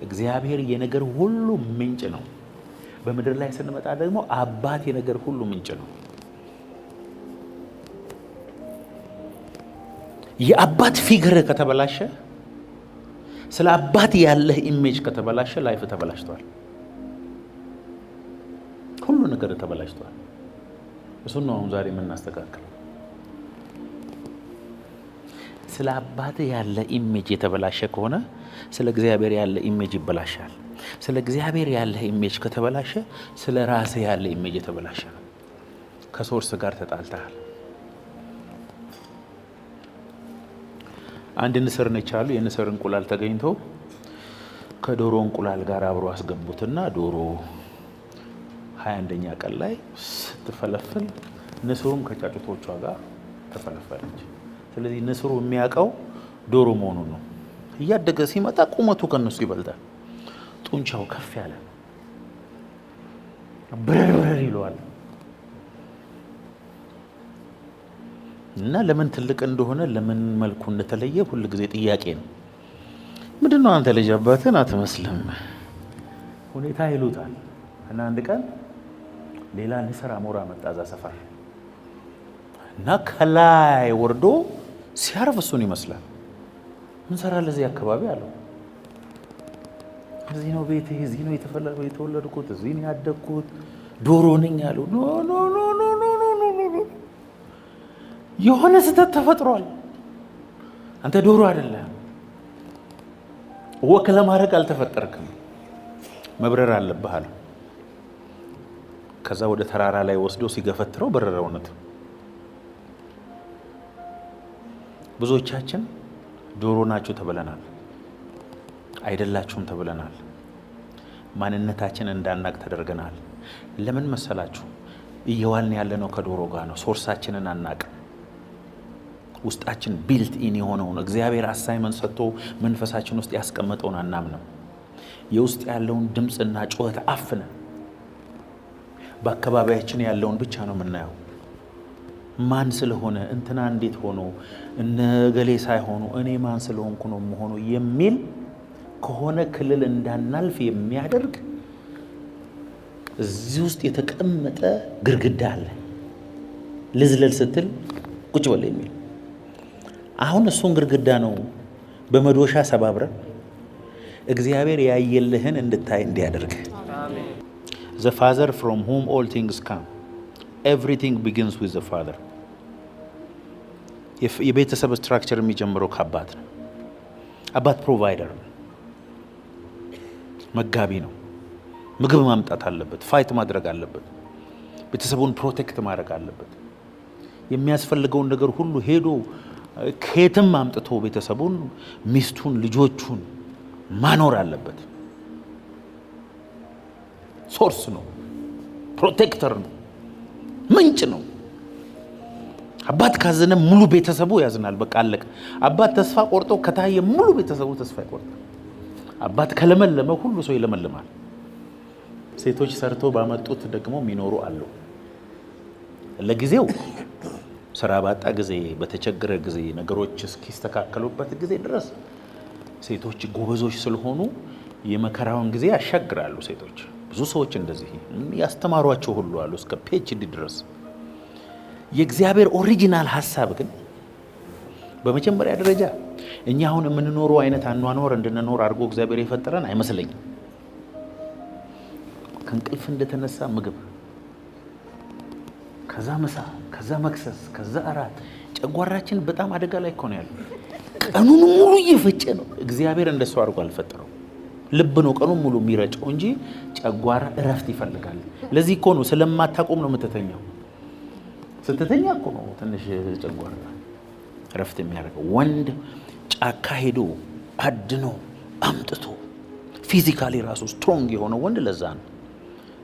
እግዚአብሔር የነገር ሁሉ ምንጭ ነው። በምድር ላይ ስንመጣ ደግሞ አባት የነገር ሁሉ ምንጭ ነው። የአባት ፊግር ከተበላሸ፣ ስለ አባት ያለህ ኢሜጅ ከተበላሸ ላይፍ ተበላሽቷል። ሁሉ ነገር ተበላሽቷል። እሱን ነው አሁን ዛሬ የምናስተካክለው። ስለ አባት ያለ ኢሜጅ የተበላሸ ከሆነ ስለ እግዚአብሔር ያለ ኢሜጅ ይበላሻል። ስለ እግዚአብሔር ያለ ኢሜጅ ከተበላሸ ስለ ራስህ ያለ ኢሜጅ የተበላሸ ነው። ከሶርስ ጋር ተጣልተሃል። አንድ ንስር ነች አሉ። የንስር እንቁላል ተገኝቶ ከዶሮ እንቁላል ጋር አብሮ አስገቡትና ዶሮ 21ኛ ቀን ላይ ስትፈለፍል ንስሩም ከጫጩቶቿ ጋር ተፈለፈለች። ስለዚህ ንስሩ የሚያውቀው ዶሮ መሆኑን ነው። እያደገ ሲመጣ ቁመቱ ከነሱ ይበልጣል። ጡንቻው ከፍ ያለ ብረር ይለዋል እና ለምን ትልቅ እንደሆነ ለምን መልኩ እንደተለየ ሁሉ ጊዜ ጥያቄ ነው። ምንድነው አንተ ልጅ አባትን አትመስልም ሁኔታ ይሉታል። እና አንድ ቀን ሌላ ንስር አሞራ መጣ እዛ ሰፈር እና ከላይ ወርዶ ሲያርፍ እሱን ይመስላል። ምን ሰራለህ እዚህ አካባቢ አለው። እዚህ ነው ቤቴ፣ እዚህ ነው የተወለድኩት፣ እዚህ ነው ያደግኩት፣ ዶሮ ነኝ አለው። ኖ ኖ ኖ ኖ ኖ ኖ ኖ የሆነ ስህተት ተፈጥሯል። አንተ ዶሮ አይደለም፣ ወክ ለማድረግ አልተፈጠርክም፣ መብረር አለብህ አለው። ከዛ ወደ ተራራ ላይ ወስዶ ሲገፈትረው በረረ። እውነት ብዙዎቻችን ዶሮ ናችሁ ተብለናል፣ አይደላችሁም ተብለናል። ማንነታችን እንዳናቅ ተደርገናል። ለምን መሰላችሁ? እየዋልን ያለነው ከዶሮ ጋር ነው። ሶርሳችንን አናቅ። ውስጣችን ቢልት ኢን የሆነውን እግዚአብሔር አሳይመንት ሰጥቶ መንፈሳችን ውስጥ ያስቀመጠውን አናምንም። የውስጥ ያለውን ድምፅና ጩኸት አፍነን በአካባቢያችን ያለውን ብቻ ነው የምናየው። ማን ስለሆነ እንትና እንዴት ሆኖ እነገሌ ሳይሆኑ እኔ ማን ስለሆንኩ ነው መሆኑ የሚል ከሆነ ክልል እንዳናልፍ የሚያደርግ እዚህ ውስጥ የተቀመጠ ግርግዳ አለ። ልዝለል ስትል ቁጭ በል የሚል አሁን እሱን ግርግዳ ነው በመዶሻ ሰባብረን እግዚአብሔር ያየልህን እንድታይ እንዲያደርግ። The Father from whom all things come. Everything begins with the Father. የቤተሰብ ስትራክቸር የሚጀምረው ከአባት ነው። አባት ፕሮቫይደር ነው፣ መጋቢ ነው። ምግብ ማምጣት አለበት፣ ፋይት ማድረግ አለበት፣ ቤተሰቡን ፕሮቴክት ማድረግ አለበት። የሚያስፈልገውን ነገር ሁሉ ሄዶ ከየትም አምጥቶ ቤተሰቡን፣ ሚስቱን፣ ልጆቹን ማኖር አለበት። ሶርስ ነው፣ ፕሮቴክተር ነው፣ ምንጭ ነው። አባት ካዘነ ሙሉ ቤተሰቡ ያዝናል። በቃ አለቀ። አባት ተስፋ ቆርጦ ከታየ ሙሉ ቤተሰቡ ተስፋ ይቆርጣል። አባት ከለመለመ ሁሉ ሰው ይለመልማል። ሴቶች ሰርቶ ባመጡት ደግሞ የሚኖሩ አሉ። ለጊዜው ስራ ባጣ ጊዜ፣ በተቸገረ ጊዜ፣ ነገሮች እስኪስተካከሉበት ጊዜ ድረስ ሴቶች ጎበዞች ስለሆኑ የመከራውን ጊዜ ያሻግራሉ። ሴቶች ብዙ ሰዎች እንደዚህ ያስተማሯቸው ሁሉ አሉ እስከ ፒኤችዲ ድረስ። የእግዚአብሔር ኦሪጂናል ሐሳብ ግን በመጀመሪያ ደረጃ እኛ አሁን የምንኖረው አይነት አኗኗር እንድንኖር አድርጎ እግዚአብሔር የፈጠረን አይመስለኝም። ከእንቅልፍ እንደተነሳ ምግብ፣ ከዛ ምሳ፣ ከዛ መክሰስ፣ ከዛ እራት። ጨጓራችን በጣም አደጋ ላይ እኮ ነው ያለው። ቀኑን ሙሉ እየፈጨ ነው። እግዚአብሔር እንደሱ አድርጎ አልፈጠረው። ልብ ነው ቀኑን ሙሉ የሚረጨው እንጂ ጨጓራ እረፍት ይፈልጋል። ለዚህ እኮ ነው ስለማታቆም ነው የምትተኛው። ስትተኛ እኮ ነው ትንሽ ጨጓራ እረፍት የሚያደርገው። ወንድ ጫካ ሄዶ አድኖ አምጥቶ ፊዚካሊ ራሱ ስትሮንግ የሆነ ወንድ ለዛ ነው።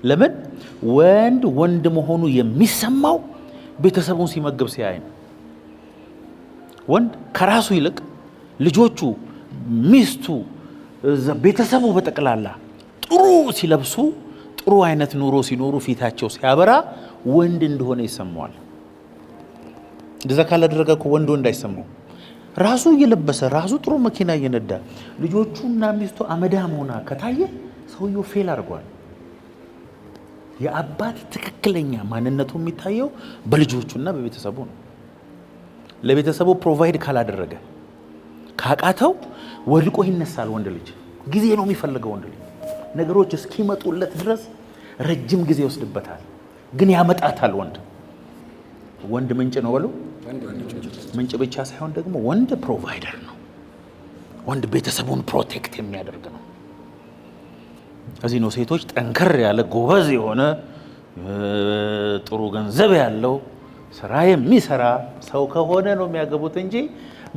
ለምን ወንድ መሆኑ የሚሰማው ቤተሰቡን ሲመግብ ሲያይ ነው። ወንድ ከራሱ ይልቅ ልጆቹ፣ ሚስቱ፣ ቤተሰቡ በጠቅላላ ጥሩ ሲለብሱ፣ ጥሩ አይነት ኑሮ ሲኖሩ፣ ፊታቸው ሲያበራ ወንድ እንደሆነ ይሰማዋል። እንደዛ ካላደረገ እኮ ወንድ አይሰማው። ራሱ እየለበሰ ራሱ ጥሩ መኪና እየነዳ ልጆቹና ሚስቱ አመዳም ሆና ከታየ ሰውየው ፌል አድርጓል። የአባት ትክክለኛ ማንነቱ የሚታየው በልጆቹና በቤተሰቡ ነው። ለቤተሰቡ ፕሮቫይድ ካላደረገ ካቃተው ወድቆ ይነሳል። ወንድ ልጅ ጊዜ ነው የሚፈልገው። ወንድ ልጅ ነገሮች እስኪመጡለት ድረስ ረጅም ጊዜ ይወስድበታል፣ ግን ያመጣታል። ወንድ ምንጭ ነው በሉ። ምንጭ ብቻ ሳይሆን ደግሞ ወንድ ፕሮቫይደር ነው። ወንድ ቤተሰቡን ፕሮቴክት የሚያደርግ ነው። እዚህ ነው ሴቶች ጠንከር ያለ ጎበዝ የሆነ ጥሩ ገንዘብ ያለው ስራ የሚሰራ ሰው ከሆነ ነው የሚያገቡት እንጂ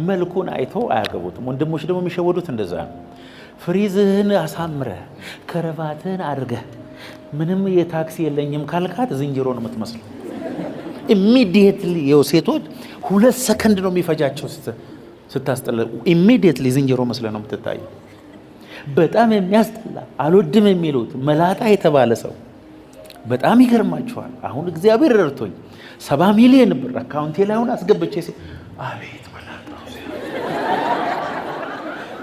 መልኩን አይቶ አያገቡትም። ወንድሞች ደግሞ የሚሸወዱት እንደዛ ነው። ፍሪዝህን አሳምረህ ከረባትህን አድርገህ ምንም የታክሲ የለኝም ካልካት ዝንጀሮ ነው የምትመስለው። ኢሚዲየትሊ ሴቶች 2 ሰከንድ ነው የሚፈጃቸው ስታስጠላ። ኢሚዲየትሊ ዝንጀሮ መስለህ ነው የምትታየው። በጣም የሚያስጠላ አልወድም የሚሉት መላጣ የተባለ ሰው በጣም ይገርማቸዋል። አሁን እግዚአብሔር ረድቶኝ 70 ሚሊዮን ብር አካውንቴ ላይ አሁን አስገብቼ አቤት መላጣ፣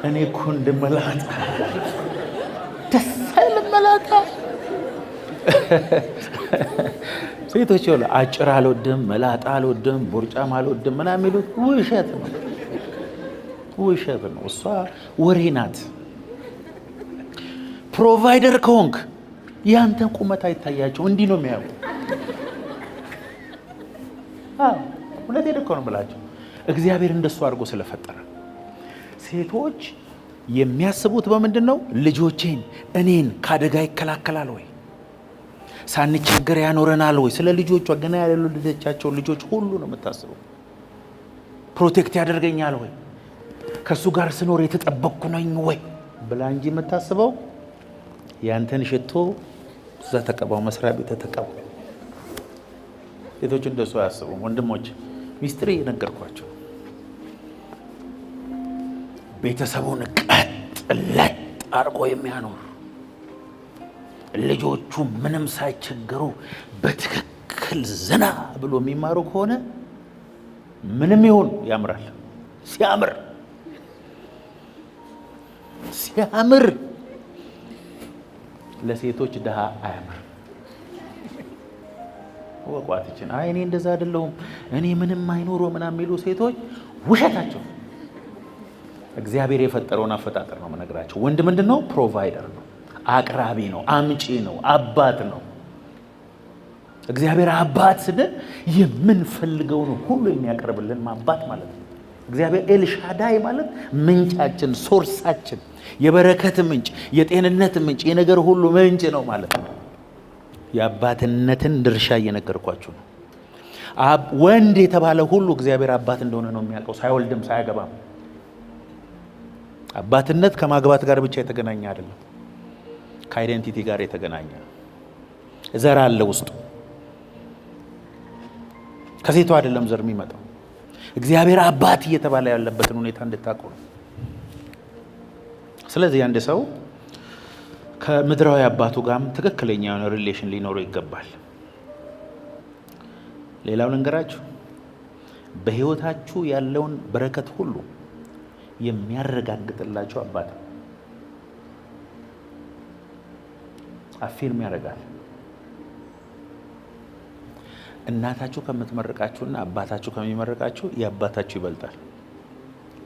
እኔ እኮ እንደ መላጣ ደስ አይልም መላጣ። ሴቶች ይኸውልህ አጭር አልወድም፣ መላጣ አልወድም፣ ቦርጫም አልወድም ምናምን የሚሉት ውሸት ነው። እሷ ወሬ ናት። ፕሮቫይደር ከሆንክ ያንተን ቁመት አይታያቸው፣ እንዲህ ነው የሚያዩ። እውነቴን እኮ ነው የምላቸው። እግዚአብሔር እንደሱ አድርጎ ስለፈጠረ ሴቶች የሚያስቡት በምንድን ነው? ልጆቼን እኔን ከአደጋ ይከላከላል ወይ? ሳንቸገር ያኖረናል ወይ? ስለ ልጆቿ ገና ያልወለደቻቸው ልጆች ሁሉ ነው የምታስበው። ፕሮቴክት ያደርገኛል ወይ? ከእሱ ጋር ስኖር የተጠበቅኩ ነኝ ወይ ብላ እንጂ የምታስበው ያንተን ሽቶ እዛ ተቀባው፣ መስሪያ ቤት ተቀባው። ሴቶች እንደሱ አያስቡም። ወንድሞች ሚስጥር እየነገርኳቸው ቤተሰቡን ቀጥለጥ አድርጎ የሚያኖር ልጆቹ ምንም ሳይቸገሩ በትክክል ዘና ብሎ የሚማሩ ከሆነ ምንም ይሁን ያምራል። ሲያምር ለሴቶች ድሃ አያምር። ወቋትችን እኔ እንደዛ አይደለሁም እኔ ምንም አይኖሮ ምናምን የሚሉ ሴቶች ውሸታቸው። እግዚአብሔር የፈጠረውን አፈጣጠር ነው የምነግራቸው። ወንድ ምንድን ነው? ፕሮቫይደር ነው፣ አቅራቢ ነው፣ አምጪ ነው፣ አባት ነው። እግዚአብሔር አባት ስንል የምንፈልገውን ሁሉ የሚያቀርብልን አባት ማለት ነው። እግዚአብሔር ኤልሻዳይ ማለት ምንጫችን፣ ሶርሳችን፣ የበረከት ምንጭ፣ የጤንነት ምንጭ፣ የነገር ሁሉ ምንጭ ነው ማለት ነው። የአባትነትን ድርሻ እየነገርኳችሁ ነው። ወንድ የተባለ ሁሉ እግዚአብሔር አባት እንደሆነ ነው የሚያውቀው፣ ሳይወልድም ሳያገባም። አባትነት ከማግባት ጋር ብቻ የተገናኘ አይደለም፣ ከአይዴንቲቲ ጋር የተገናኘ ዘር አለ ውስጡ። ከሴቷ አይደለም ዘር የሚመጣው። እግዚአብሔር አባት እየተባለ ያለበትን ሁኔታ እንድታውቁ ነው። ስለዚህ አንድ ሰው ከምድራዊ አባቱ ጋርም ትክክለኛ የሆነ ሪሌሽን ሊኖረው ይገባል። ሌላው ልንገራችሁ፣ በህይወታችሁ ያለውን በረከት ሁሉ የሚያረጋግጥላችሁ አባት አፊርም ያደርጋል። እናታችሁ ከምትመርቃችሁና አባታችሁ ከሚመርቃችሁ የአባታችሁ ይበልጣል።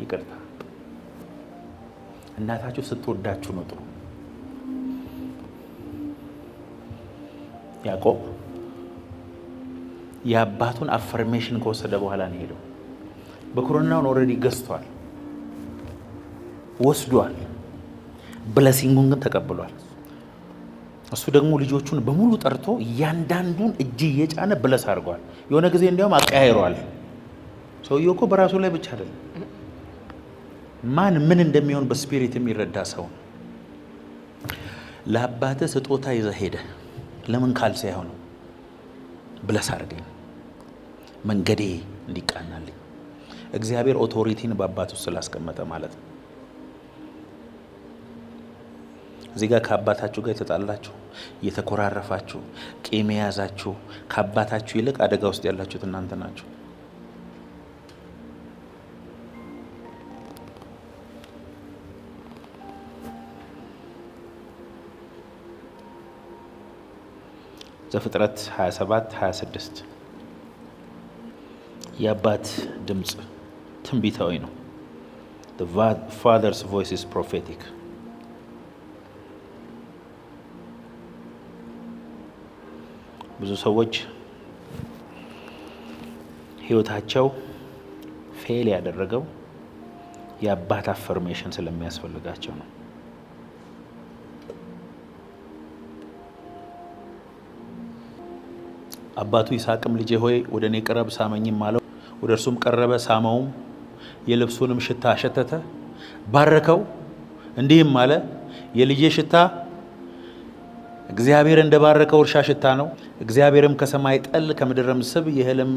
ይቅርታ፣ እናታችሁ ስትወዳችሁ ነው ጥሩ። ያዕቆብ የአባቱን አፈርሜሽን ከወሰደ በኋላ ነው ሄደው። በኮሮናውን ኦልሬዲ ገዝቷል፣ ወስዷል። ብለሲንጉን ግን ተቀብሏል። እሱ ደግሞ ልጆቹን በሙሉ ጠርቶ እያንዳንዱን እጅ እየጫነ ብለስ አድርጓል። የሆነ ጊዜ እንዲያውም አቀያይሯል። ሰውየው እኮ በራሱ ላይ ብቻ አይደለም፣ ማን ምን እንደሚሆን በስፒሪት የሚረዳ ሰው። ለአባትህ ስጦታ ይዘህ ሄደህ ለምን ካልሲ አይሆንም? ብለስ አድርገኝ፣ መንገዴ እንዲቃናልኝ። እግዚአብሔር ኦቶሪቲን በአባት ውስጥ ስላስቀመጠ ማለት ነው። እዚህ ጋር ከአባታችሁ ጋር የተጣላችሁ፣ የተኮራረፋችሁ፣ ቂም የያዛችሁ ከአባታችሁ ይልቅ አደጋ ውስጥ ያላችሁት እናንተ ናችሁ። ዘፍጥረት 27:26 የአባት ድምፅ ትንቢታዊ ነው። The father's voice is prophetic. ብዙ ሰዎች ህይወታቸው ፌል ያደረገው የአባት አፈርሜሽን ስለሚያስፈልጋቸው ነው። አባቱ ይስሐቅም ልጄ ሆይ ወደ እኔ ቅረብ ሳመኝም አለው። ወደ እርሱም ቀረበ ሳመውም፣ የልብሱንም ሽታ አሸተተ፣ ባረከው፣ እንዲህም አለ የልጄ ሽታ እግዚአብሔር እንደባረከው እርሻ ሽታ ነው። እግዚአብሔርም ከሰማይ ጠል ከምድርም ስብ የእህልም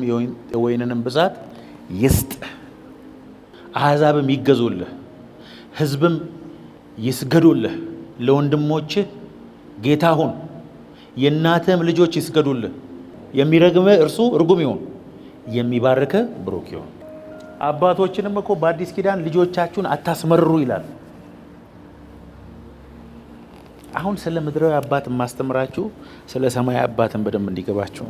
የወይንንም ብዛት ይስጥ። አሕዛብም ይገዙልህ፣ ሕዝብም ይስገዱልህ። ለወንድሞችህ ጌታ ሁን፣ የእናትህም ልጆች ይስገዱልህ። የሚረግምህ እርሱ ርጉም ይሁን፣ የሚባርክህ ብሩክ ይሁን። አባቶችንም እኮ በአዲስ ኪዳን ልጆቻችሁን አታስመርሩ ይላል። አሁን ስለ ምድራዊ አባት የማስተምራችሁ ስለ ሰማያዊ አባትን በደንብ እንዲገባችሁ።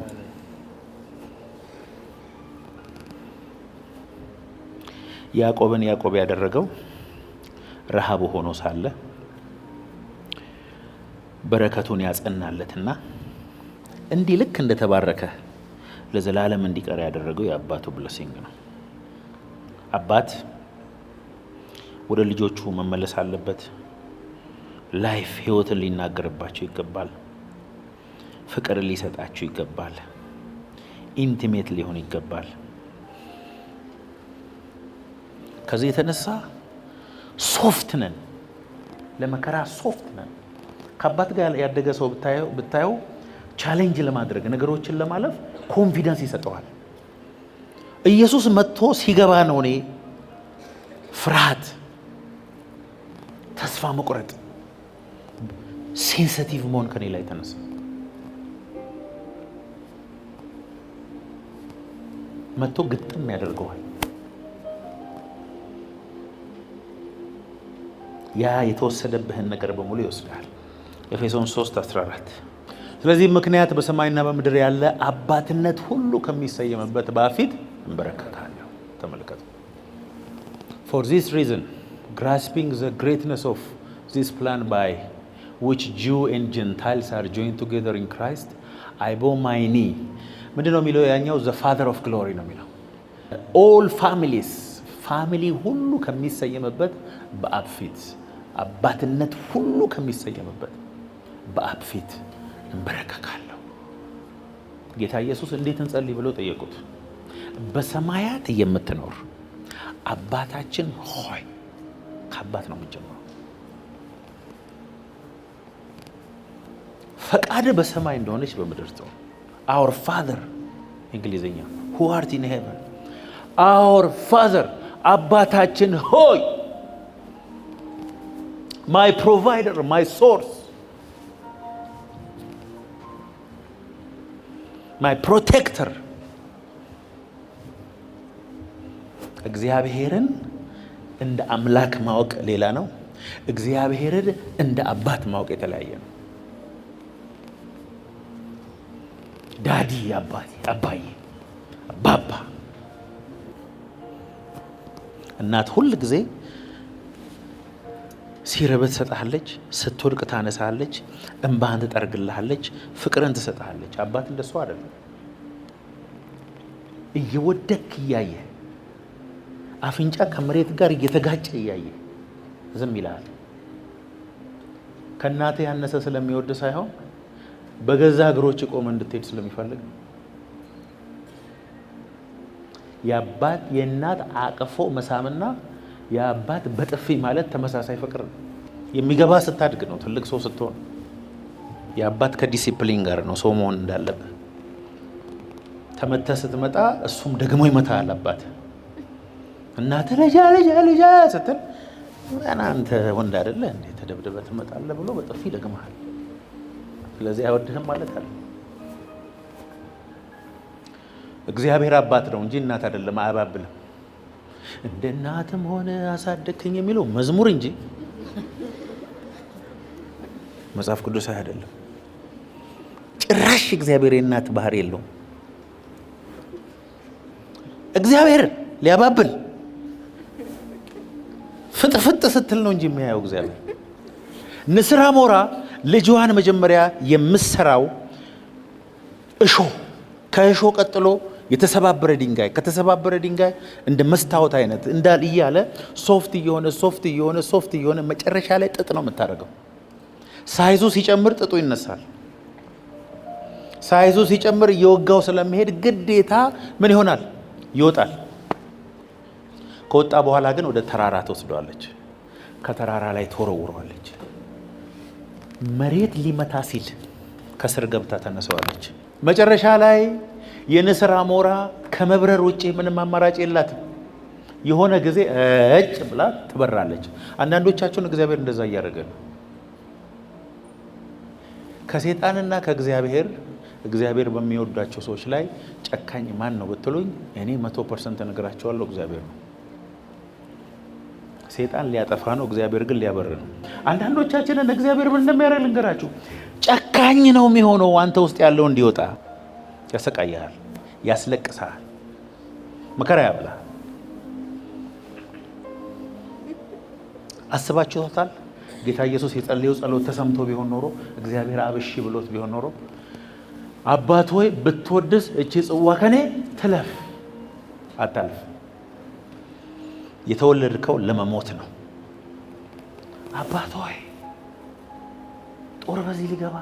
ያዕቆብን ያዕቆብ ያደረገው ረሃቡ ሆኖ ሳለ በረከቱን ያጸናለትና እንዲህ ልክ እንደተባረከ ለዘላለም እንዲቀር ያደረገው የአባቱ ብለሲንግ ነው። አባት ወደ ልጆቹ መመለስ አለበት። ላይፍ ህይወትን ሊናገርባቸው ይገባል። ፍቅርን ሊሰጣቸው ይገባል። ኢንቲሜት ሊሆን ይገባል። ከዚህ የተነሳ ሶፍት ነን፣ ለመከራ ሶፍት ነን። ከአባት ጋር ያደገ ሰው ብታየው ቻሌንጅ ለማድረግ ነገሮችን ለማለፍ ኮንፊደንስ ይሰጠዋል። ኢየሱስ መጥቶ ሲገባ ነው እኔ ፍርሃት፣ ተስፋ መቁረጥ፣ ሴንሲቲቭ መሆን ከኔ ላይ ተነሳ። መጥቶ ግጥም ያደርገዋል። ያ የተወሰደብህን ነገር በሙሉ ይወስዳል። ኤፌሶን 3:14 ስለዚህ ምክንያት በሰማይና በምድር ያለ አባትነት ሁሉ ከሚሰየምበት በፊት እንበረከካለሁ። ተመልከቱ። For this reason, grasping the greatness of this plan by which Jew and Gentiles are joined together in Christ, I bow my knee. ምንድን ነው የሚለው ያኛው? The Father of Glory ነው የሚለው። All families, ፋሚሊ ሁሉ ከሚሰየምበት በአብ ፊት፣ አባትነት ሁሉ ከሚሰየምበት በአብ ፊት እንበረከካለሁ። ጌታ ኢየሱስ እንዴት እንጸልይ ብለው ጠየቁት። በሰማያት የምትኖር አባታችን ሆይ፣ ከአባት ነው የምንጀምረው። ፈቃድ በሰማይ እንደሆነች በምድር ትሁን። Our Father እንግሊዝኛ who art in heaven, Our Father አባታችን ሆይ፣ my provider, my source, my protector. እግዚአብሔርን እንደ አምላክ ማወቅ ሌላ ነው። እግዚአብሔርን እንደ አባት ማወቅ የተለያየ ነው። ዳዲ አባቴ፣ አባዬ፣ አባባ። እናት ሁል ጊዜ ሲርብህ ትሰጥሃለች፣ ስትወድቅ ታነሳለች፣ እንባህን ትጠርግልሃለች፣ ፍቅርን ትሰጥሃለች። አባት እንደሱ አይደለም። እየወደክ እያየ አፍንጫ ከመሬት ጋር እየተጋጨ እያየ ዝም ይልሃል። ከእናትህ ያነሰ ስለሚወድ ሳይሆን በገዛ እግሮች ቆመ እንድትሄድ ስለሚፈልግ። የአባት የእናት አቅፎ መሳምና የአባት በጥፊ ማለት ተመሳሳይ ፍቅር ነው። የሚገባ ስታድግ ነው፣ ትልቅ ሰው ስትሆን። የአባት ከዲሲፕሊን ጋር ነው ሰው መሆን እንዳለብህ። ተመተህ ስትመጣ እሱም ደግሞ ይመታሃል። አባት እናትህ ልጃ ስትል አንተ ወንድ አይደለ እንዴ ተደብድበህ ትመጣለህ ብሎ በጥፊ ደግመሃል። ስለዚህ አይወድህም ማለት አለ። እግዚአብሔር አባት ነው እንጂ እናት አይደለም፣ አያባብልም። እንደ እናትም ሆነ አሳደግከኝ የሚለው መዝሙር እንጂ መጽሐፍ ቅዱስ አይደለም። ጭራሽ እግዚአብሔር የእናት ባህሪ የለውም። እግዚአብሔር ሊያባብል ፍጥፍጥ ስትል ነው እንጂ የሚያየው እግዚአብሔር። ንስር አሞራ ልጇን መጀመሪያ የምትሰራው እሾህ፣ ከእሾህ ቀጥሎ የተሰባበረ ድንጋይ፣ ከተሰባበረ ድንጋይ እንደ መስታወት አይነት እንዳል እያለ ሶፍት እየሆነ መጨረሻ ላይ ጥጥ ነው የምታደርገው። ሳይዙ ሲጨምር ጥጡ ይነሳል። ሳይዙ ሲጨምር እየወጋው ስለሚሄድ ግዴታ ምን ይሆናል? ይወጣል። ከወጣ በኋላ ግን ወደ ተራራ ትወስደዋለች። ከተራራ ላይ ተወረውረዋለች። መሬት ሊመታ ሲል ከስር ገብታ ተነሳዋለች። መጨረሻ ላይ የንስር አሞራ ከመብረር ውጪ ምንም አማራጭ የላትም። የሆነ ጊዜ እጭ ብላ ትበራለች። አንዳንዶቻችሁን እግዚአብሔር እንደዛ እያደረገ ነው። ከሰይጣንና ከእግዚአብሔር እግዚአብሔር በሚወዳቸው ሰዎች ላይ ጨካኝ ማን ነው ብትሉኝ እኔ 100% እነግራቸዋለሁ፣ እግዚአብሔር ነው። ሰይጣን ሊያጠፋ ነው፣ እግዚአብሔር ግን ሊያበር ነው። አንዳንዶቻችንን እግዚአብሔር ምን እንደሚያደርግ ልንገራችሁ። ጨካኝ ነው የሚሆነው አንተ ውስጥ ያለው እንዲወጣ። ያሰቃያል፣ ያስለቅሳል፣ መከራ ያብላል። አስባችሁታል? ጌታ ኢየሱስ የጸለየው ጸሎት ተሰምቶ ቢሆን ኖሮ እግዚአብሔር አብሺ ብሎት ቢሆን ኖሮ አባት ሆይ ብትወድስ እቺ ጽዋ ከኔ ትለፍ፣ አታልፍ። የተወለድከው ለመሞት ነው። አባት ሆይ ጦር በዚህ ሊገባ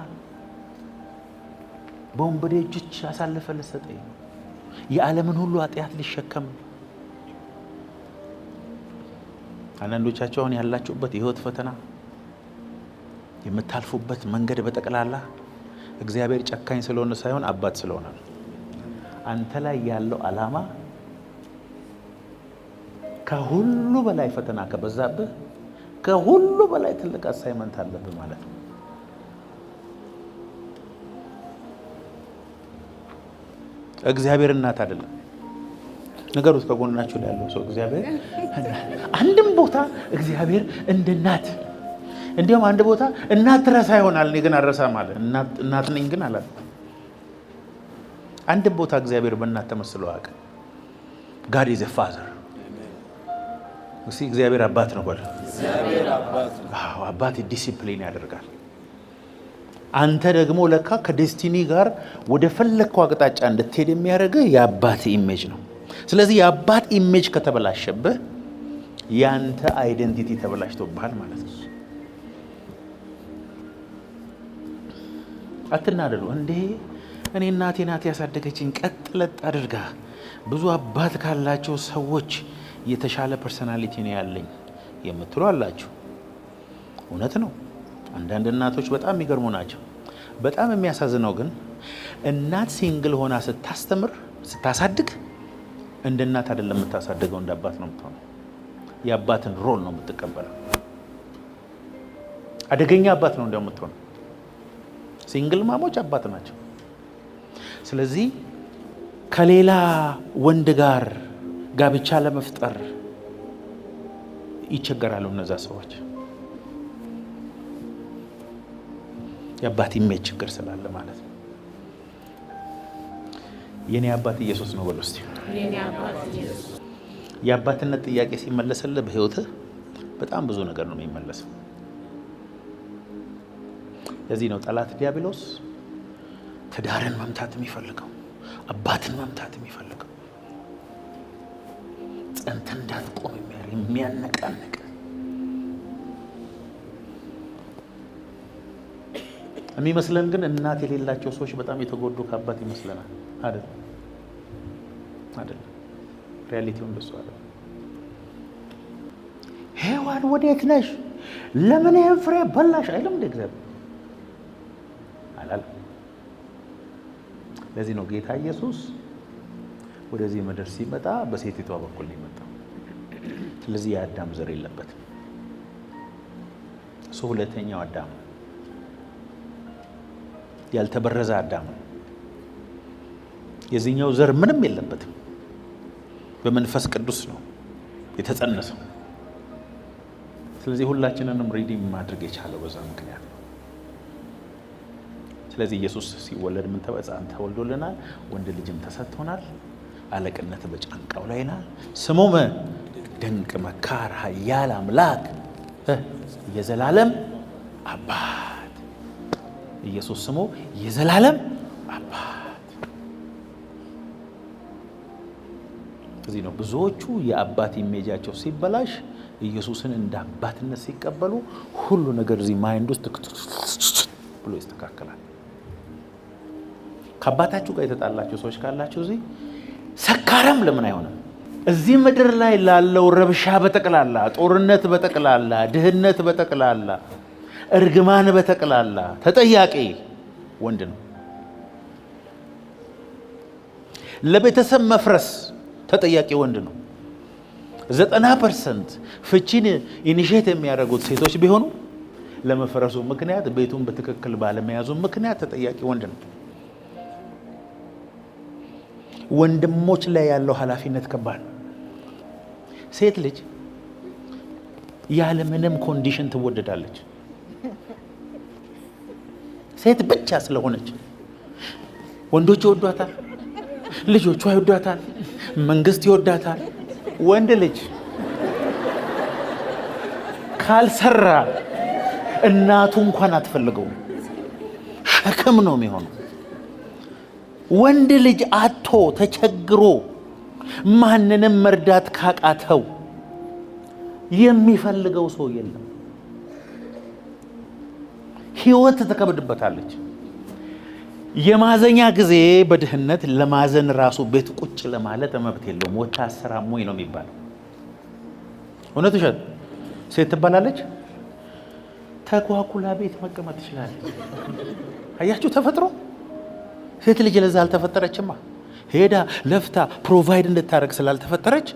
በወንበዴ እጆች አሳልፈ ልሰጠኝ፣ የዓለምን ሁሉ ኃጢአት ሊሸከም። አንዳንዶቻችሁ አሁን ያላችሁበት የህይወት ፈተና የምታልፉበት መንገድ በጠቅላላ እግዚአብሔር ጨካኝ ስለሆነ ሳይሆን አባት ስለሆነ ነው። አንተ ላይ ያለው ዓላማ ከሁሉ በላይ ፈተና ከበዛብህ ከሁሉ በላይ ትልቅ አሳይመንት አለብህ ማለት ነው። እግዚአብሔር እናት አይደለም። ነገሩት ከጎናችሁ ላይ ያለው ሰው እግዚአብሔር አንድም ቦታ እግዚአብሔር እንደ እናት፣ እንዲያውም አንድ ቦታ እናት ትረሳ ይሆናል፣ እኔ ግን አልረሳም አለ። እናት ነኝ ግን አላለ። አንድም ቦታ እግዚአብሔር በእናት ተመስሎ አያውቅም። ጋድ ኢዝ ኤ ፋዘር። እግዚአብሔር አባት ነው በል። አባት ዲሲፕሊን ያደርጋል። አንተ ደግሞ ለካ ከዴስቲኒ ጋር ወደ ፈለግከው አቅጣጫ እንድትሄድ የሚያደርግህ የአባት ኢሜጅ ነው። ስለዚህ የአባት ኢሜጅ ከተበላሸብህ ያንተ አይደንቲቲ ተበላሽቶብሃል ማለት ነው። አትናደዱ። እንዴ እኔ እናቴ ናት ያሳደገችኝ ቀጥለጥ አድርጋ ብዙ አባት ካላቸው ሰዎች የተሻለ ፐርሰናሊቲ ነው ያለኝ የምትሉ አላችሁ። እውነት ነው። አንዳንድ እናቶች በጣም የሚገርሙ ናቸው። በጣም የሚያሳዝነው ግን እናት ሲንግል ሆና ስታስተምር ስታሳድግ እንደ እናት አይደለም የምታሳድገው፣ እንደ አባት ነው የምትሆነው። የአባትን ሮል ነው የምትቀበለው። አደገኛ አባት ነው እንዲያው የምትሆነው። ሲንግል ማሞች አባት ናቸው። ስለዚህ ከሌላ ወንድ ጋር ጋብቻ ለመፍጠር ይቸገራሉ እነዛ ሰዎች። የአባት ኢሜጅ ችግር ስላለ ማለት ነው። የኔ አባት ኢየሱስ ነው በሉ እስቲ። የአባትነት ጥያቄ ሲመለስልህ በህይወትህ በጣም ብዙ ነገር ነው የሚመለሰው። ለዚህ ነው ጠላት ዲያብሎስ ትዳርን መምታት የሚፈልገው፣ አባትን መምታት የሚፈልገው፣ ጸንተህ እንዳትቆም የሚያነቃንቅ። የሚመስለን ግን እናት የሌላቸው ሰዎች በጣም የተጎዱ ከአባት ይመስለናል። አይደለም አይደለም። ሪያሊቲው እንደሱ አይደለም። ሔዋን ወዴት ነሽ? ለምን ይህን ፍሬ በላሽ? አይልም እንደ እግዚአብሔር አላለም። ለዚህ ነው ጌታ ኢየሱስ ወደዚህ ምድር ሲመጣ በሴቲቷ በኩል ነው የመጣው። ስለዚህ የአዳም ዘር የለበትም። እሱ ሁለተኛው አዳም ያልተበረዘ አዳም ነው። የዚህኛው ዘር ምንም የለበትም። በመንፈስ ቅዱስ ነው የተጸነሰው። ስለዚህ ሁላችንንም ሪዲም ማድረግ የቻለው በዛ ምክንያት ነው። ስለዚህ ኢየሱስ ሲወለድ ምን ሕፃን ተወልዶልናል፣ ወንድ ልጅም ተሰጥቶናል፣ አለቅነት በጫንቃው ላይ ናል። ስሙም ድንቅ መካር፣ ኃያል አምላክ፣ የዘላለም አባት። ኢየሱስ ስሙ የዘላለም አባት። እዚህ ነው ብዙዎቹ የአባት ኢሜጃቸው ሲበላሽ ኢየሱስን እንደ አባትነት ሲቀበሉ ሁሉ ነገር እዚህ ማይንድ ውስጥ ብሎ ይስተካከላል። ከአባታችሁ ጋር የተጣላችሁ ሰዎች ካላችሁ እዚህ ሰካራም ለምን አይሆንም? እዚህ ምድር ላይ ላለው ረብሻ በጠቅላላ፣ ጦርነት በጠቅላላ፣ ድህነት በጠቅላላ፣ እርግማን በጠቅላላ ተጠያቂ ወንድ ነው። ለቤተሰብ መፍረስ ተጠያቂ ወንድ ነው። 90% ፍቺን ኢኒሼት የሚያደርጉት ሴቶች ቢሆኑ ለመፍረሱ ምክንያት ቤቱን በትክክል ባለመያዙ ምክንያት ተጠያቂ ወንድ ነው። ወንድሞች ላይ ያለው ኃላፊነት ከባድ ነው። ሴት ልጅ ያለ ምንም ኮንዲሽን ትወደዳለች። ሴት ብቻ ስለሆነች ወንዶች ይወዷታል፣ ልጆቿ ይወዷታል፣ መንግስት ይወዳታል። ወንድ ልጅ ካልሰራ እናቱ እንኳን አትፈልገውም፣ ሸክም ነው የሚሆነው። ወንድ ልጅ አቶ ተቸግሮ ማንንም መርዳት ካቃተው የሚፈልገው ሰው የለም። ህይወት ተከብድበታለች። የማዘኛ ጊዜ በድህነት ለማዘን ራሱ ቤት ቁጭ ለማለት መብት የለውም። ወታ አሰራሞኝ ነው የሚባለው። እውነት ውሸት? ሴት ትባላለች፣ ተጓጉላ ቤት መቀመጥ ትችላለች። አያችሁ ተፈጥሮ። ሴት ልጅ ለዛ አልተፈጠረችማ። ሄዳ ለፍታ ፕሮቫይድ እንድታደርግ ስላልተፈጠረች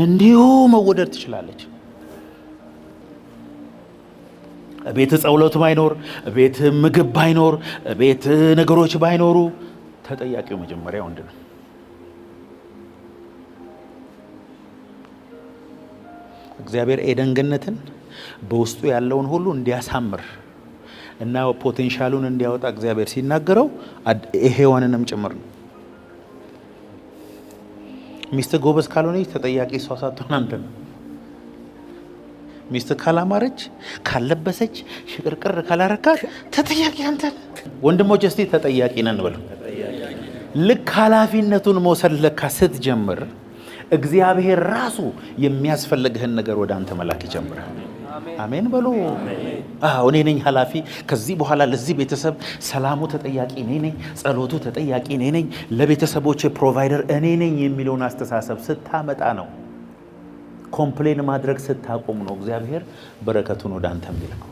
እንዲሁ መወደድ ትችላለች። ቤት ጸውለቱ ባይኖር፣ ቤት ምግብ ባይኖር፣ ቤት ነገሮች ባይኖሩ ተጠያቂው መጀመሪያ ወንድ ነው። እግዚአብሔር ኤደን ገነትን በውስጡ ያለውን ሁሉ እንዲያሳምር እና ፖቴንሻሉን እንዲያወጣ እግዚአብሔር ሲናገረው ሔዋንንም ጭምር ነው። ሚስት ጎበዝ ካልሆነች ተጠያቂ እሷ ሳትሆን አንተ ነው። ሚስት ካላማረች፣ ካልለበሰች፣ ሽቅርቅር ካላረካት ተጠያቂ አንተ ነህ። ወንድሞች እስቲ ተጠያቂ ነን በሉ። ልክ ኃላፊነቱን መውሰድ ለካ ስትጀምር እግዚአብሔር ራሱ የሚያስፈልግህን ነገር ወደ አንተ መላክ ይጀምራል። አሜን በሉ። እኔ ነኝ ኃላፊ፣ ከዚህ በኋላ ለዚህ ቤተሰብ ሰላሙ ተጠያቂ እኔ ነኝ፣ ጸሎቱ ተጠያቂ እኔ ነኝ፣ ለቤተሰቦች ፕሮቫይደር እኔ ነኝ የሚለውን አስተሳሰብ ስታመጣ ነው። ኮምፕሌን ማድረግ ስታቆም ነው እግዚአብሔር በረከቱን ወደ አንተ የሚልከው።